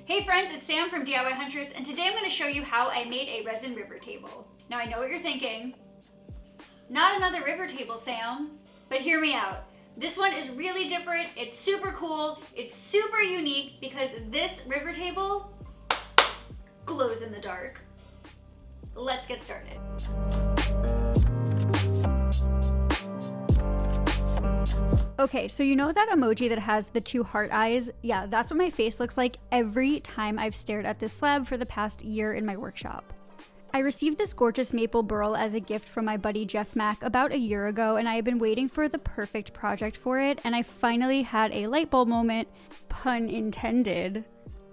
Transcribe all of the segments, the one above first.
Hey friends, it's Sam from DIY Huntress, and today I'm going to show you how I made a resin river table. Now I know what you're thinking. Not another river table, Sam. But hear me out. This one is really different, it's super cool, it's super unique because this river table glows in the dark. Let's get started. Okay, so you know that emoji that has the two heart eyes? Yeah, that's what my face looks like every time I've stared at this slab for the past year in my workshop. I received this gorgeous maple burl as a gift from my buddy Jeff Mack about a year ago, and I had been waiting for the perfect project for it, and I finally had a light bulb moment, pun intended.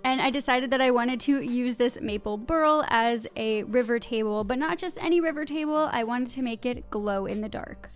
And I decided that I wanted to use this maple burl as a river table, but not just any river table, I wanted to make it glow in the dark.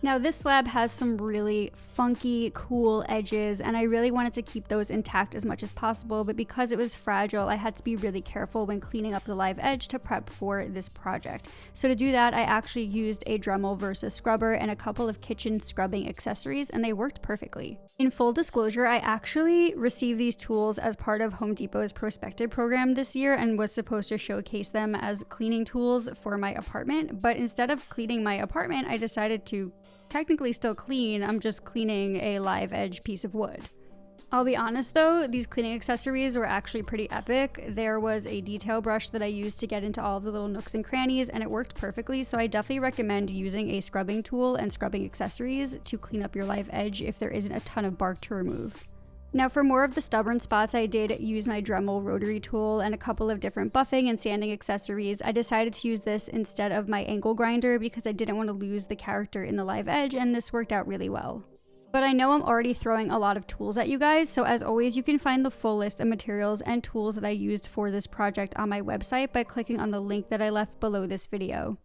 Now this slab has some really funky, cool edges, and I really wanted to keep those intact as much as possible, but because it was fragile, I had to be really careful when cleaning up the live edge to prep for this project. So to do that, I actually used a Dremel versus scrubber and a couple of kitchen scrubbing accessories, and they worked perfectly. In full disclosure, I actually received these tools as part of Home Depot's Prospective program this year and was supposed to showcase them as cleaning tools for my apartment, but instead of cleaning my apartment, I decided to technically still clean, I'm just cleaning a live edge piece of wood. I'll be honest though, these cleaning accessories were actually pretty epic. There was a detail brush that I used to get into all of the little nooks and crannies, and it worked perfectly, so I definitely recommend using a scrubbing tool and scrubbing accessories to clean up your live edge if there isn't a ton of bark to remove. Now for more of the stubborn spots, I did use my Dremel rotary tool and a couple of different buffing and sanding accessories. I decided to use this instead of my angle grinder because I didn't want to lose the character in the live edge, and this worked out really well. But I know I'm already throwing a lot of tools at you guys, so as always, you can find the full list of materials and tools that I used for this project on my website by clicking on the link that I left below this video.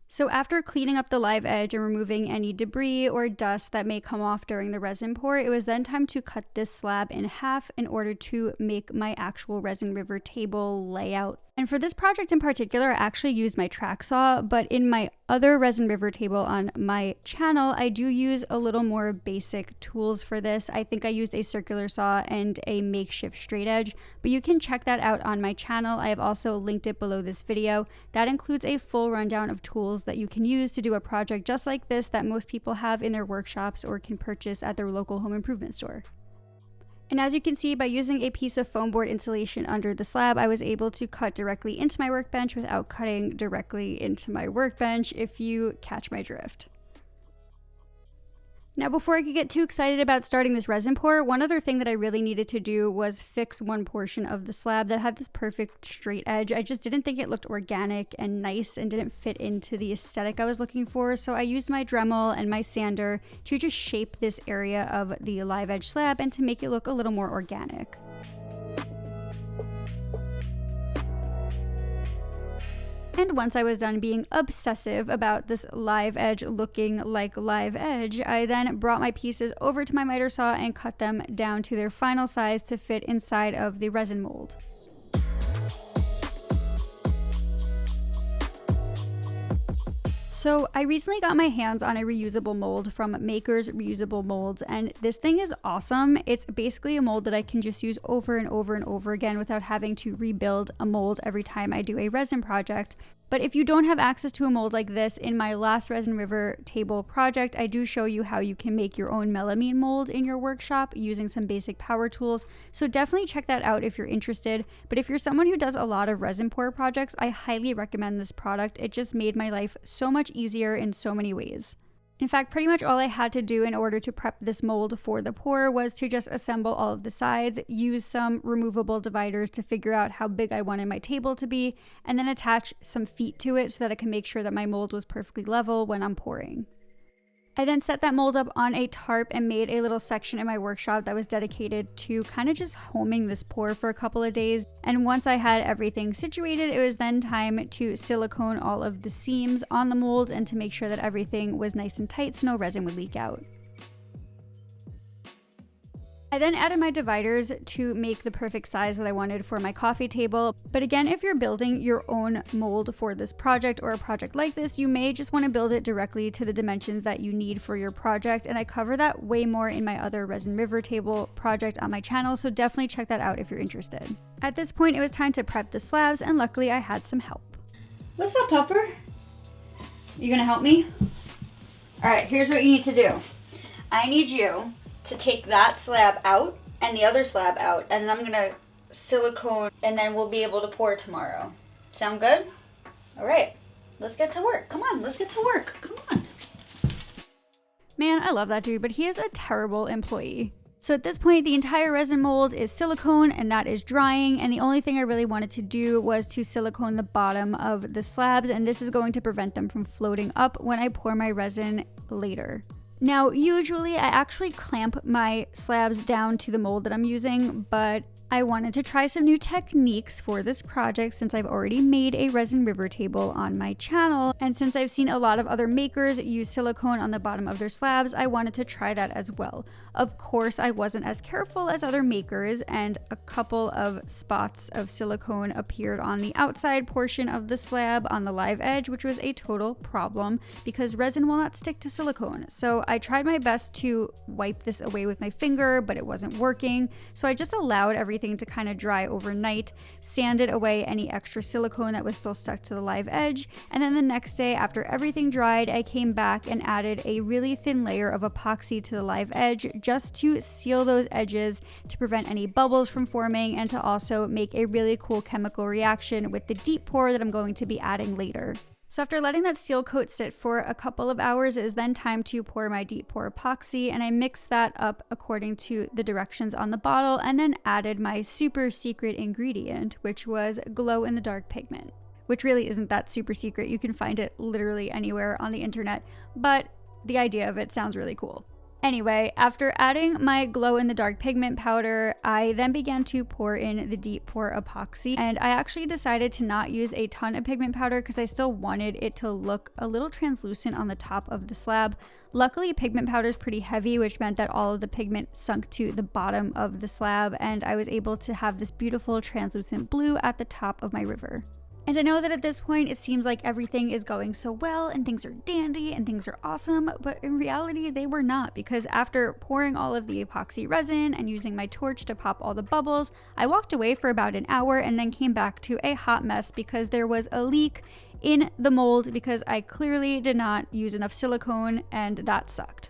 So after cleaning up the live edge and removing any debris or dust that may come off during the resin pour, it was then time to cut this slab in half in order to make my actual resin river table layout. And for this project in particular, I actually used my track saw, but in my other resin river table on my channel, I do use a little more basic tools for this. I think I used a circular saw and a makeshift straight edge, but you can check that out on my channel. I have also linked it below this video. That includes a full rundown of tools that you can use to do a project just like this that most people have in their workshops or can purchase at their local home improvement store. And as you can see, by using a piece of foam board insulation under the slab, I was able to cut directly into my workbench without cutting directly into my workbench, if you catch my drift. Now before I could get too excited about starting this resin pour, one other thing that I really needed to do was fix one portion of the slab that had this perfect straight edge. I just didn't think it looked organic and nice and didn't fit into the aesthetic I was looking for, so I used my Dremel and my sander to just shape this area of the live edge slab and to make it look a little more organic. And once I was done being obsessive about this live edge looking like live edge, I then brought my pieces over to my miter saw and cut them down to their final size to fit inside of the resin mold. So I recently got my hands on a reusable mold from Maker's Reusable Molds, and this thing is awesome. It's basically a mold that I can just use over and over and over again without having to rebuild a mold every time I do a resin project. But if you don't have access to a mold like this, in my last resin river table project, I do show you how you can make your own melamine mold in your workshop using some basic power tools. So definitely check that out if you're interested. But if you're someone who does a lot of resin pour projects, I highly recommend this product. It just made my life so much easier in so many ways. In fact, pretty much all I had to do in order to prep this mold for the pour was to just assemble all of the sides, use some removable dividers to figure out how big I wanted my table to be, and then attach some feet to it so that I can make sure that my mold was perfectly level when I'm pouring. I then set that mold up on a tarp and made a little section in my workshop that was dedicated to kind of just homing this pour for a couple of days. And once I had everything situated, it was then time to silicone all of the seams on the mold and to make sure that everything was nice and tight so no resin would leak out. I I then added my dividers to make the perfect size that I wanted for my coffee table. But again, if you're building your own mold for this project or a project like this, you may just want to build it directly to the dimensions that you need for your project. And I cover that way more in my other resin river table project on my channel, so definitely check that out if you're interested. At this point, it was time to prep the slabs, and luckily I had some help. What's up, Pupper? You gonna help me? All right, here's what you need to do. I need you to take that slab out and the other slab out, and then I'm gonna silicone, and then we'll be able to pour tomorrow. Sound good? All right, let's get to work. Come on, let's get to work. Come on. Man, I love that dude, but he is a terrible employee. So at this point, the entire resin mold is silicone and that is drying, and the only thing I really wanted to do was to silicone the bottom of the slabs, and this is going to prevent them from floating up when I pour my resin later. Now, usually I actually clamp my slabs down to the mold that I'm using, but I wanted to try some new techniques for this project since I've already made a resin river table on my channel, and since I've seen a lot of other makers use silicone on the bottom of their slabs, I wanted to try that as well. Of course, I wasn't as careful as other makers, and a couple of spots of silicone appeared on the outside portion of the slab on the live edge, which was a total problem because resin will not stick to silicone. So I tried my best to wipe this away with my finger, but it wasn't working. So I just allowed everything to kind of dry overnight, sanded away any extra silicone that was still stuck to the live edge, and then the next day after everything dried, I came back and added a really thin layer of epoxy to the live edge just to seal those edges to prevent any bubbles from forming and to also make a really cool chemical reaction with the deep pour that I'm going to be adding later. So after letting that seal coat sit for a couple of hours, it is then time to pour my deep pour epoxy, and I mixed that up according to the directions on the bottle and then added my super secret ingredient, which was glow in the dark pigment, which really isn't that super secret. You can find it literally anywhere on the internet, but the idea of it sounds really cool. Anyway, after adding my glow-in-the-dark pigment powder, I then began to pour in the deep pour epoxy, and I actually decided to not use a ton of pigment powder because I still wanted it to look a little translucent on the top of the slab. Luckily, pigment powder is pretty heavy, which meant that all of the pigment sunk to the bottom of the slab, and I was able to have this beautiful translucent blue at the top of my river. And I know that at this point it seems like everything is going so well and things are dandy and things are awesome, but in reality they were not, because after pouring all of the epoxy resin and using my torch to pop all the bubbles, I walked away for about an hour and then came back to a hot mess because there was a leak in the mold because I clearly did not use enough silicone, and that sucked.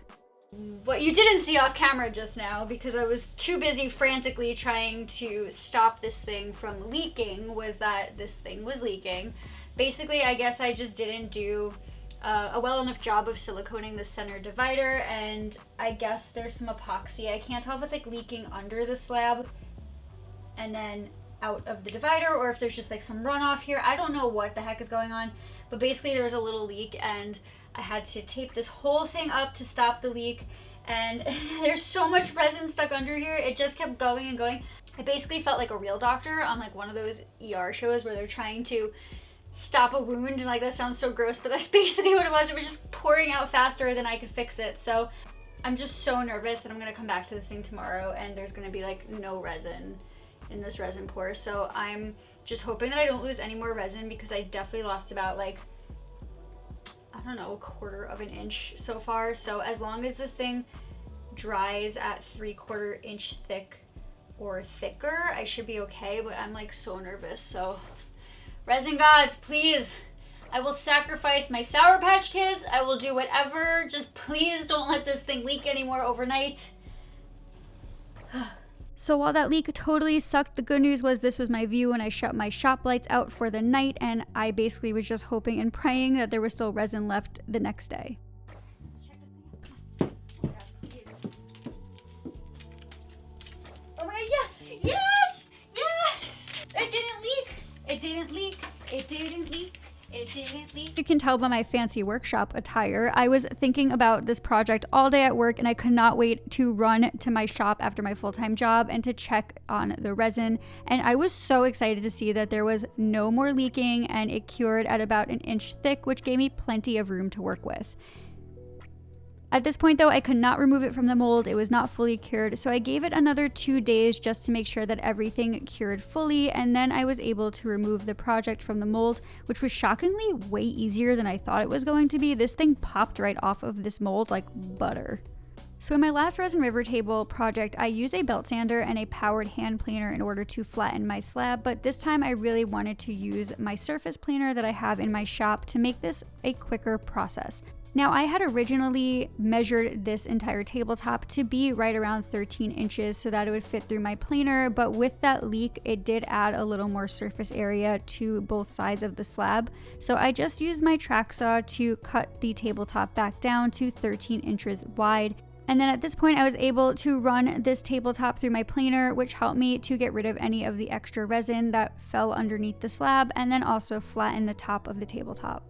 What you didn't see off camera just now, because I was too busy frantically trying to stop this thing from leaking, was that this thing was leaking. Basically, I guess I just didn't do a well enough job of siliconing the center divider, and I guess there's some epoxy. I can't tell if it's like leaking under the slab and then out of the divider, or if there's just like some runoff here. I don't know what the heck is going on, but basically there was a little leak and I had to tape this whole thing up to stop the leak, and there's so much resin stuck under here, it just kept going and going. I basically felt like a real doctor on like one of those ER shows where they're trying to stop a wound, and like that sounds so gross, but that's basically what it was. It was just pouring out faster than I could fix it. So I'm just so nervous that I'm gonna come back to this thing tomorrow and there's gonna be like no resin in this resin pour. So I'm just hoping that I don't lose any more resin, because I definitely lost about like, I don't know, a quarter of an inch so far. So as long as this thing dries at 3/4 inch thick or thicker, I should be okay, but I'm like so nervous. So resin gods, please, I will sacrifice my Sour Patch Kids. I will do whatever. Just please don't let this thing leak anymore overnight. So while that leak totally sucked, the good news was this was my view when I shut my shop lights out for the night, and I basically was just hoping and praying that there was still resin left the next day. Check this thing out. Oh my god, yeah! Yes! Yes! It didn't leak! It didn't leak! It didn't leak! It didn't leak. You can tell by my fancy workshop attire, I was thinking about this project all day at work, and I could not wait to run to my shop after my full-time job and to check on the resin. And I was so excited to see that there was no more leaking and it cured at about an inch thick, which gave me plenty of room to work with. At this point though, I could not remove it from the mold. It was not fully cured, so I gave it another 2 days just to make sure that everything cured fully, and then I was able to remove the project from the mold, which was shockingly way easier than I thought it was going to be. This thing popped right off of this mold like butter. So in my last resin river table project, I used a belt sander and a powered hand planer in order to flatten my slab, but this time I really wanted to use my surface planer that I have in my shop to make this a quicker process. Now, I had originally measured this entire tabletop to be right around 13 inches so that it would fit through my planer, but with that leak, it did add a little more surface area to both sides of the slab. So I just used my track saw to cut the tabletop back down to 13 inches wide. And then at this point, I was able to run this tabletop through my planer, which helped me to get rid of any of the extra resin that fell underneath the slab, and then also flatten the top of the tabletop.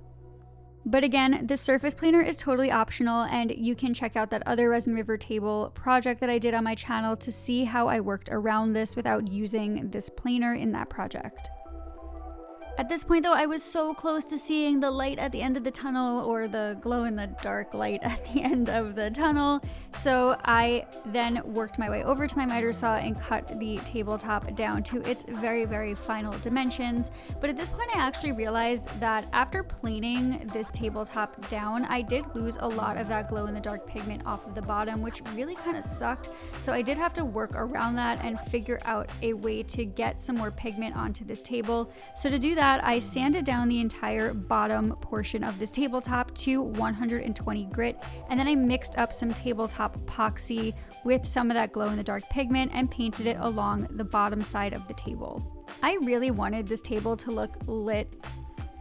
But again, this surface planer is totally optional, and you can check out that other resin river table project that I did on my channel to see how I worked around this without using this planer in that project. At this point though, I was so close to seeing the light at the end of the tunnel, or the glow in the dark light at the end of the tunnel. So I then worked my way over to my miter saw and cut the tabletop down to its very, very final dimensions. But at this point, I actually realized that after planing this tabletop down, I did lose a lot of that glow in the dark pigment off of the bottom, which really kind of sucked. So I did have to work around that and figure out a way to get some more pigment onto this table. So to do that, I sanded down the entire bottom portion of this tabletop to 120 grit, and then I mixed up some tabletop epoxy with some of that glow in the dark pigment and painted it along the bottom side of the table. I really wanted this table to look lit.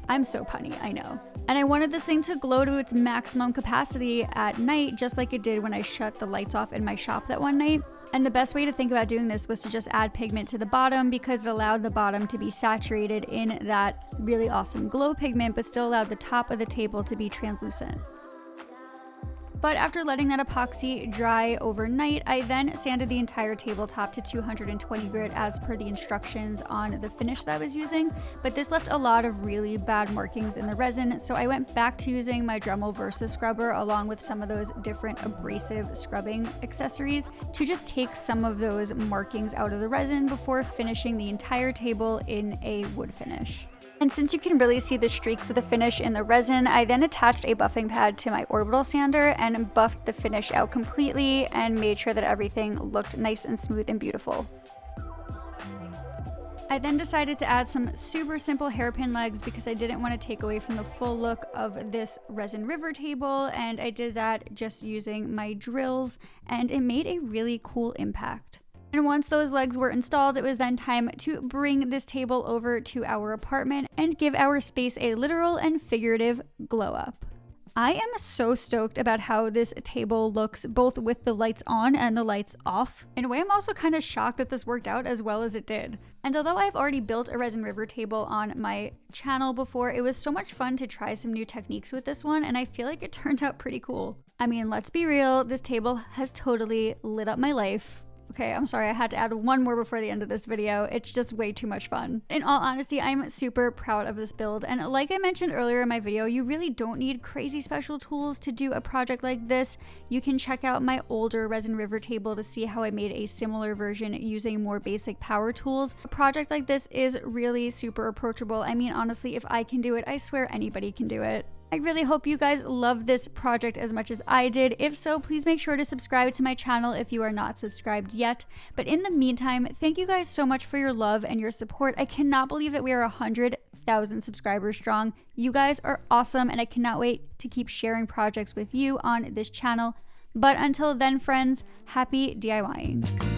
I'm so punny, I know. And I wanted this thing to glow to its maximum capacity at night, just like it did when I shut the lights off in my shop that one night. And the best way to think about doing this was to just add pigment to the bottom, because it allowed the bottom to be saturated in that really awesome glow pigment, but still allowed the top of the table to be translucent. But after letting that epoxy dry overnight, I then sanded the entire tabletop to 220 grit as per the instructions on the finish that I was using, but this left a lot of really bad markings in the resin, so I went back to using my Dremel Versa scrubber along with some of those different abrasive scrubbing accessories to just take some of those markings out of the resin before finishing the entire table in a wood finish. And since you can really see the streaks of the finish in the resin, I then attached a buffing pad to my orbital sander and buffed the finish out completely and made sure that everything looked nice and smooth and beautiful. I then decided to add some super simple hairpin legs because I didn't want to take away from the full look of this resin river table, and I did that just using my drills, and it made a really cool impact. And once those legs were installed, it was then time to bring this table over to our apartment and give our space a literal and figurative glow up. I am so stoked about how this table looks, both with the lights on and the lights off. In a way, I'm also kind of shocked that this worked out as well as it did. And although I've already built a resin river table on my channel before, it was so much fun to try some new techniques with this one, and I feel like it turned out pretty cool. I mean, let's be real, this table has totally lit up my life. Okay, I'm sorry, I had to add one more before the end of this video. It's just way too much fun. In all honesty, I'm super proud of this build, and like I mentioned earlier in my video, you really don't need crazy special tools to do a project like this. You can check out my older resin river table to see how I made a similar version using more basic power tools. A project like this is really super approachable. I mean, honestly, if I can do it, I swear anybody can do it. I really hope you guys love this project as much as I did. If so, please make sure to subscribe to my channel if you are not subscribed yet. But in the meantime, thank you guys so much for your love and your support. I cannot believe that we are 100,000 subscribers strong. You guys are awesome, and I cannot wait to keep sharing projects with you on this channel. But until then, friends, happy DIYing.